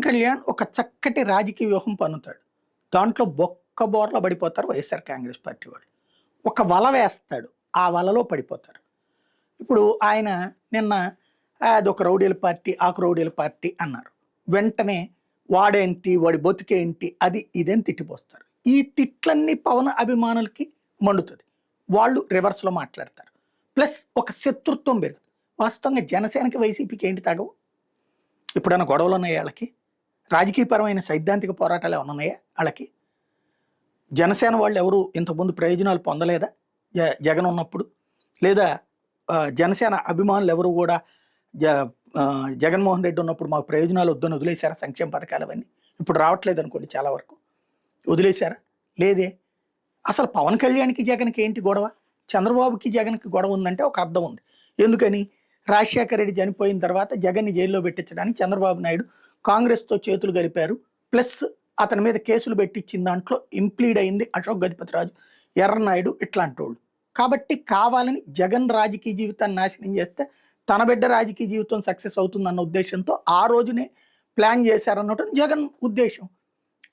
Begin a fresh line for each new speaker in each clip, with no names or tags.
కళ్యాణ్ ఒక చక్కటి రాజకీయ వ్యూహం పన్నుతాడు. దాంట్లో బొక్కబోర్ల పడిపోతారు వైఎస్ఆర్ కాంగ్రెస్ పార్టీ వాళ్ళు. ఒక వల వేస్తాడు. ఆ వలలో పడిపోతారు. ఇప్పుడు ఆయన నిన్న అదొక రౌడీల పార్టీ, ఆకు రౌడీల పార్టీ అన్నారు. వెంటనే వాడేంటి, వాడి బతుకేంటి, అది ఇదేని తిట్టిపోస్తారు. ఈ తిట్లన్నీ పవన్ అభిమానులకి మండుతుంది. వాళ్ళు రివర్స్లో మాట్లాడతారు. ప్లస్ ఒక శత్రుత్వం పెరుగుతుంది. వాస్తవంగా జనసేనకి వైసీపీకి ఏంటి తగవు? ఇప్పుడన్నా గొడవలు ఉన్నాయి వాళ్ళకి? రాజకీయపరమైన సైద్ధాంతిక పోరాటాలు ఏమైనా ఉన్నాయా వాళ్ళకి? జనసేన వాళ్ళు ఎవరు ఇంతకుముందు ప్రయోజనాలు పొందలేదా జగన్ ఉన్నప్పుడు? లేదా జనసేన అభిమానులు ఎవరు కూడా జగన్మోహన్ రెడ్డి ఉన్నప్పుడు మాకు ప్రయోజనాలు వద్దని వదిలేశారా? సంక్షేమ పథకాలు అవన్నీ ఇప్పుడు రావట్లేదు అనుకోండి, చాలా వరకు వదిలేశారా? లేదే. అసలు పవన్ కళ్యాణ్కి జగన్కి ఏంటి గొడవ? చంద్రబాబుకి జగన్కి గొడవ ఉందంటే ఒక అర్థం ఉంది. ఎందుకని? రాజశేఖర రెడ్డి చనిపోయిన తర్వాత జగన్ని జైల్లో పెట్టించడానికి చంద్రబాబు నాయుడు కాంగ్రెస్తో చేతులు గలిపారు. ప్లస్ అతని మీద కేసులు పెట్టించిన దాంట్లో ఇంప్లీడ్ అయింది అశోక్ గజపతిరాజు, ఎర్రనాయుడు ఇట్లాంటి వాళ్ళు. కాబట్టి కావాలని జగన్ రాజకీయ జీవితాన్ని నాశనం చేస్తే తన బిడ్డ రాజకీయ జీవితం సక్సెస్ అవుతుందన్న ఉద్దేశంతో ఆ రోజునే ప్లాన్ చేశారన్నట్టు జగన్ ఉద్దేశం.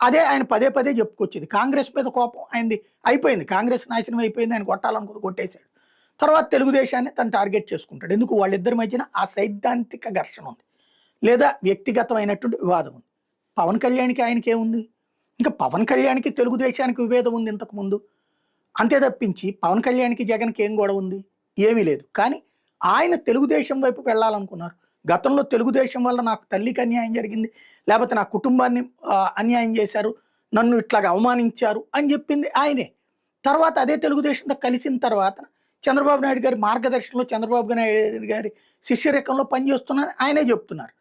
అదే ఆయన పదే పదే చెప్పుకొచ్చేది. కాంగ్రెస్ మీద కోపం ఆయనది అయిపోయింది, కాంగ్రెస్ నాశనం అయిపోయింది, ఆయన కొట్టాలనుకుని కొట్టేశాడు. తర్వాత తెలుగుదేశాన్ని తను టార్గెట్ చేసుకుంటాడు. ఎందుకు? వాళ్ళిద్దరి మధ్యన ఆ సైద్ధాంతిక ఘర్షణ ఉంది, లేదా వ్యక్తిగతమైనటువంటి వివాదం ఉంది. పవన్ కళ్యాణ్కి ఆయనకి ఏముంది? ఇంకా పవన్ కళ్యాణ్కి తెలుగుదేశానికి విభేదం ఉంది ఇంతకుముందు. అంతే తప్పించి పవన్ కళ్యాణ్కి జగన్కి ఏం గొడవ ఉంది? ఏమీ లేదు. కానీ ఆయన తెలుగుదేశం వైపు వెళ్ళాలనుకున్నారు. గతంలో తెలుగుదేశం వల్ల నాకు తల్లికి అన్యాయం జరిగింది, లేకపోతే నా కుటుంబాన్ని అన్యాయం చేశారు, నన్ను ఇట్లాగా అవమానించారు అని చెప్పింది ఆయనే. తర్వాత అదే తెలుగుదేశంతో కలిసిన తర్వాత చంద్రబాబు నాయుడు గారి మార్గదర్శనంలో, చంద్రబాబు నాయుడు గారి శిష్యరేఖంలో పనిచేస్తున్నారని ఆయనే చెప్తున్నారు.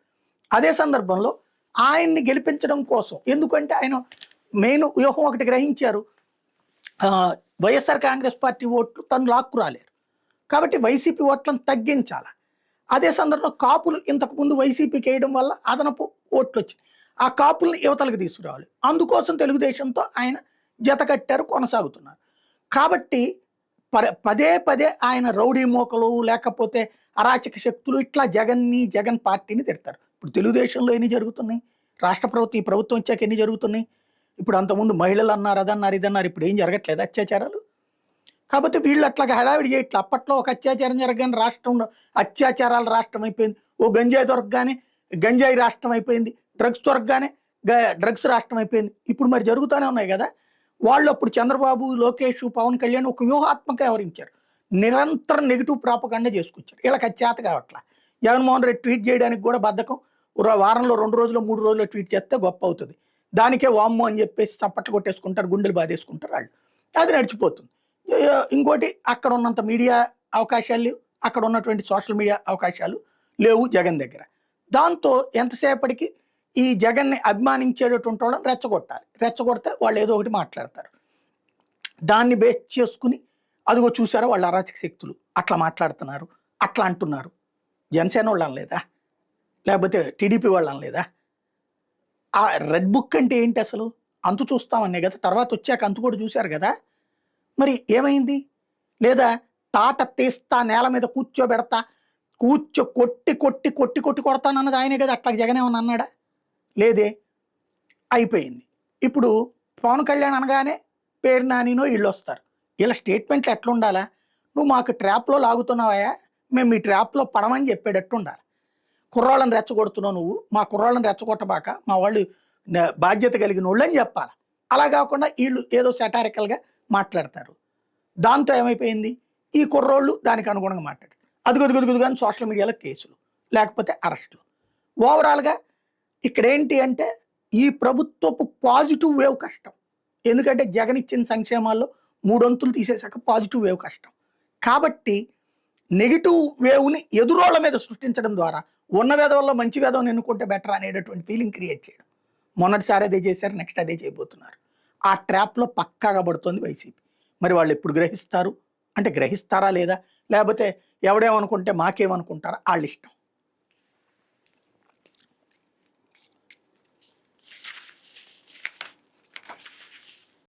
అదే సందర్భంలో ఆయన్ని గెలిపించడం కోసం, ఎందుకంటే ఆయన మెయిన్ వ్యూహం ఒకటి గ్రహించారు, వైఎస్ఆర్ కాంగ్రెస్ పార్టీ ఓట్లు తను లాక్కు రాలేరు కాబట్టి వైసీపీ ఓట్లను తగ్గించాలి. అదే సందర్భంలో కాపులు ఇంతకుముందు వైసీపీకి వేయడం వల్ల అదనపు ఓట్లు వచ్చాయి. ఆ కాపుల్ని యువతలకు తీసుకురావాలి. అందుకోసం తెలుగుదేశంతో ఆయన జత కట్టారు, కొనసాగుతున్నారు. కాబట్టి పదే పదే ఆయన రౌడీ మోకలు, లేకపోతే అరాచక శక్తులు ఇట్లా జగన్ పార్టీని తిడతారు. ఇప్పుడు తెలుగుదేశంలో ఎన్ని జరుగుతున్నాయి? రాష్ట్ర ప్రభుత్వం, ఈ ప్రభుత్వం వచ్చాక ఎన్ని జరుగుతున్నాయి? ఇప్పుడు అంతకుముందు మహిళలు అన్నారు, అదన్నారు, ఇదన్నారు, ఇప్పుడు ఏం జరగట్లేదు అత్యాచారాలు. కాకపోతే వీళ్ళు అట్లాగా హడావిడి చేయట్లేదు. అప్పట్లో ఒక అత్యాచారం జరగగానే రాష్ట్రంలో అత్యాచారాల రాష్ట్రం అయిపోయింది, ఓ గంజాయి దొరకగానే గంజాయి రాష్ట్రం అయిపోయింది, డ్రగ్స్ దొరకగానే డ్రగ్స్ రాష్ట్రం అయిపోయింది. ఇప్పుడు మరి జరుగుతూనే ఉన్నాయి కదా. వాళ్ళు అప్పుడు చంద్రబాబు, లోకేష్, పవన్ కళ్యాణ్ ఒక వ్యూహాత్మక వ్యవహరించారు. నిరంతరం నెగిటివ్ ప్రాపగండా చేసుకొచ్చారు. వీళ్ళకి అది చేత కావట్లా. జగన్మోహన్ రెడ్డి ట్వీట్ చేయడానికి కూడా బద్ధకం. వారంలో 2 రోజులు 3 రోజులు ట్వీట్ చేస్తే గొప్ప అవుతుంది. దానికే వామ్మో అని చెప్పేసి చప్పట్లు కొట్టేసుకుంటారు, గుండెలు బాధేసుకుంటారు వాళ్ళు. అది నడిచిపోతుంది. ఇంకోటి, అక్కడ ఉన్నంత మీడియా అవకాశాలు లేవు, అక్కడ ఉన్నటువంటి సోషల్ మీడియా అవకాశాలు లేవు జగన్ దగ్గర. దాంతో ఎంతసేపటికి ఈ జగన్ని అభిమానించేటటువంటి వాళ్ళని రెచ్చగొట్టాలి. రెచ్చగొడితే వాళ్ళు ఏదో ఒకటి మాట్లాడతారు. దాన్ని బేస్ చేసుకుని అదిగో చూసారా వాళ్ళ అరాచక శక్తులు అట్లా మాట్లాడుతున్నారు, అట్లా అంటున్నారు. జనసేన వాళ్ళు అనలేదా? లేకపోతే టీడీపీ వాళ్ళు అనలేదా? ఆ రెడ్ బుక్ అంటే ఏంటి అసలు? అంతు చూస్తామనే కదా. తర్వాత వచ్చాక అంతు కూడా చూశారు కదా. మరి ఏమైంది? లేదా తాట తీస్తా, నేల మీద కూర్చోబెడతా, కొట్టి కొట్టి కొట్టి కొట్టి కొడతానన్నది ఆయనే కదా. అట్లా జగన్ ఏమన్నా అన్నాడా? లేదే. అయిపోయింది. ఇప్పుడు పవన్ కళ్యాణ్ అనగానే పేరు నానినో వీళ్ళు వస్తారు. వీళ్ళ స్టేట్మెంట్లు ఎట్లా ఉండాలా? నువ్వు మాకు ట్రాప్లో లాగుతున్నావా, మేము మీ ట్రాప్లో పడమని చెప్పేటట్టు ఉండాలి. కుర్రాళ్ళని రెచ్చగొడుతున్నావు నువ్వు, మా కుర్రాళ్ళని రెచ్చగొట్టబాక, మా వాళ్ళు బాధ్యత కలిగిన వాళ్ళు అని చెప్పాలి. అలా కాకుండా వీళ్ళు ఏదో సెటారికల్గా మాట్లాడతారు. దాంతో ఏమైపోయింది? ఈ కుర్రోళ్ళు దానికి అనుగుణంగా మాట్లాడతారు. అదుగుదుగుదుగుదు కానీ సోషల్ మీడియాలో కేసులు, లేకపోతే అరెస్టులు. ఓవరాల్గా ఇక్కడ ఏంటి అంటే ఈ ప్రభుత్వపు పాజిటివ్ వేవ్ కష్టం. ఎందుకంటే జగన్ ఇచ్చిన సంక్షేమాల్లో 3 వంతులు తీసేశాక పాజిటివ్ వేవ్ కష్టం. కాబట్టి నెగిటివ్ వేవ్ని ఎదురోళ్ళ మీద సృష్టించడం ద్వారా ఉన్న వేదవల్లో మంచి వేదవని ఎన్నుకుంటే బెటర్ అనేటటువంటి ఫీలింగ్ క్రియేట్ చేయడం. మొన్నటిసారి అదే చేశారు, నెక్స్ట్ అదే చేయబోతున్నారు. ఆ ట్రాప్లో పక్కాగా పడుతుంది వైసీపీ. మరి వాళ్ళు ఎప్పుడు గ్రహిస్తారు అంటే గ్రహిస్తారా లేదా, లేకపోతే ఎవడేమనుకుంటే మాకేమనుకుంటారా వాళ్ళ ఇష్టం.